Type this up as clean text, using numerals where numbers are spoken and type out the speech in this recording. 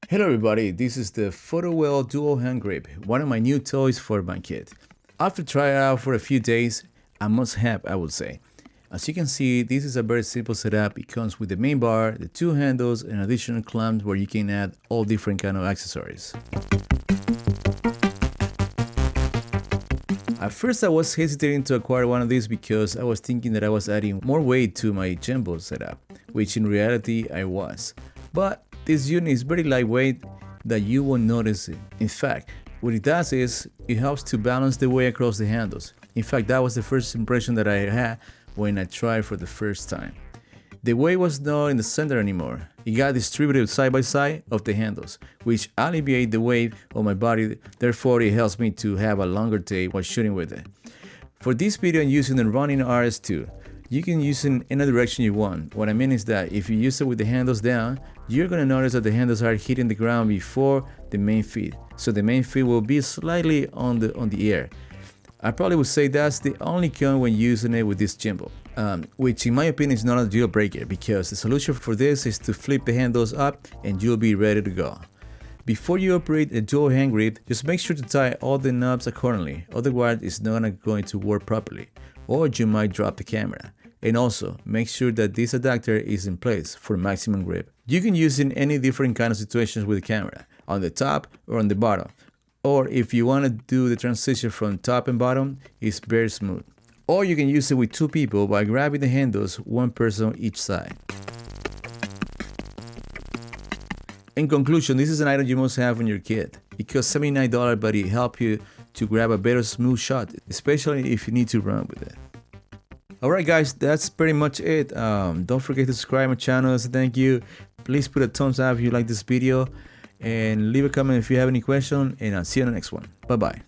Hello everybody, this is the Fotowelt Dual Hand Grip, one of my new toys for my kid. After trying it out for a few days, a must-have I would say. As you can see, this is a very simple setup. It comes with the main bar, the two handles, and additional clamps where you can add all different kind of accessories. At first I was hesitating to acquire one of these because I was thinking that I was adding more weight to my jumbo setup, which in reality I was. But this unit is very lightweight that you won't notice it. In fact, what it does is it helps to balance the weight across the handles. In fact, that was the first impression that I had when I tried for the first time. The weight was not in the center anymore. It got distributed side by side of the handles, which alleviate the weight on my body. Therefore, it helps me to have a longer day while shooting with it. For this video, I'm using the Running RS2. You can use it in any direction you want. What I mean is that if you use it with the handles down, you're going to notice that the handles are hitting the ground before the main feet. So the main feet will be slightly on the air. I probably would say that's the only con when using it with this gimbal, which in my opinion is not a deal breaker because the solution for this is to flip the handles up and you'll be ready to go. Before you operate a dual hand grip, just make sure to tie all the knobs accordingly, otherwise it's not going to work properly, or you might drop the camera. And also, make sure that this adapter is in place for maximum grip. You can use it in any different kind of situations with the camera, on the top or on the bottom. Or if you want to do the transition from top and bottom, it's very smooth. Or you can use it with two people by grabbing the handles, one person on each side. In conclusion, this is an item you must have on your kit. It costs $79, but it helps you to grab a better smooth shot, especially if you need to run with it. Alright guys, that's pretty much it. Don't forget to subscribe my channel as a thank you. Please put a thumbs up if you like this video and leave a comment if you have any question, and I'll see you on the next one. Bye bye.